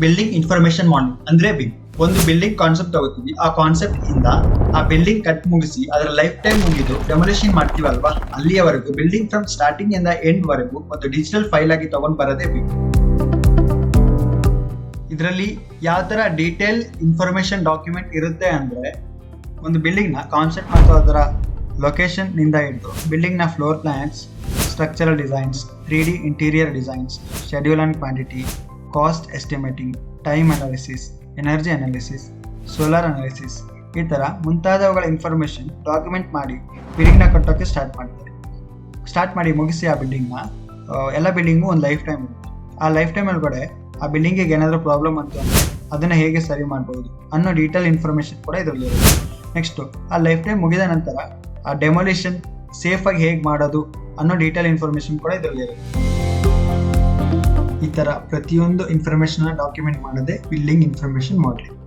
Building information model ಅಂದ್ರೆ bill. ಒಂದು building concept ತಗೋತೀವಿ, ಆ ಕಾನ್ಸೆಪ್ಟ್ ಇಂದ ಆ ಬಿಲ್ಡಿಂಗ್ ಕಟ್ ಮುಗಿಸಿ ಅದರ ಲೈಫ್ ಟೈಮ್ ಮುಗಿದು ಡೆಮೊಲಿಷನ್ ಮಾಡ್ತೀವಲ್ವಾ, ಅಲ್ಲಿಯವರೆಗೂ ಬಿಲ್ಡಿಂಗ್ ಫ್ರಮ್ ಸ್ಟಾರ್ಟಿಂಗ್ ಇಂದ ಎಂಡ್ ವರೆಗೂ ಒಂದು ಡಿಜಿಟಲ್ ಫೈಲ್ ಆಗಿ ತಗೊಂಡ್ ಬರೋದೇ ಬಿಲ್. ಇದರಲ್ಲಿ ಯಾವ ತರ ಡೀಟೇಲ್ ಇನ್ಫಾರ್ಮೇಶನ್ ಡಾಕ್ಯುಮೆಂಟ್ ಇರುತ್ತೆ ಅಂದ್ರೆ, ಒಂದು ಬಿಲ್ಡಿಂಗ್ ನ ಕಾನ್ಸೆಪ್ಟ್ ಮತ್ತು ಅದರ ಲೊಕೇಶನ್ ನಿಂದ ಹಿಡಿದು ಬಿಲ್ಡಿಂಗ್ ನ floor plans, structural designs, 3D interior designs, schedule and quantity, cost estimating, time analysis, energy analysis, solar analysis, ಈ ತರ ಮುಂತಾದವುಗಳ ಇನ್ಫಾರ್ಮೇಶನ್ ಡಾಕ್ಯುಮೆಂಟ್ ಮಾಡಿ ಬಿಲ್ಡಿಂಗ್ ನ ಕಟ್ಟೋಕೆ ಸ್ಟಾರ್ಟ್ ಮಾಡಿ ಮುಗಿಸಿ ಆ ಬಿಲ್ಡಿಂಗ್ ನ ಎಲ್ಲ ಬಿಲ್ಡಿಂಗು ಒಂದು ಲೈಫ್ ಟೈಮ್ ಇರುತ್ತೆ. ಆ ಲೈಫ್ ಟೈಮ್ ಒಳಗಡೆ ಆ ಬಿಲ್ಡಿಂಗಿಗೆ ಏನಾದರೂ ಪ್ರಾಬ್ಲಮ್ ಅಂತ ಅಂದ್ರೆ ಅದನ್ನ ಹೇಗೆ ಸರಿ ಮಾಡ್ಬೋದು ಅನ್ನೋ ಡೀಟೇಲ್ ಇನ್ಫಾರ್ಮೇಶನ್ ಕೂಡ ಇದರಲ್ಲಿ ಇರುತ್ತೆ. ನೆಕ್ಸ್ಟ್, ಆ ಲೈಫ್ ಟೈಮ್ ಮುಗಿದ ನಂತರ ಆ ಡೆಮೊಲಿಷನ್ ಸೇಫ್ ಆಗಿ ಹೇಗೆ ಮಾಡೋದು ಅನ್ನೋ ಡೀಟೇಲ್ ಇನ್ಫಾರ್ಮೇಶನ್ ಕೂಡ ಇದರಲ್ಲಿ ಇರುತ್ತೆ. ಈ ತರ ಪ್ರತಿಯೊಂದು ಇನ್ಫಾರ್ಮೇಶನ್ ಡಾಕ್ಯುಮೆಂಟ್ ಮಾಡೋದೇ ಬಿಲ್ಡಿಂಗ್ ಇನ್ಫಾರ್ಮೇಶನ್ ಮಾಡೆಲಿಂಗ್.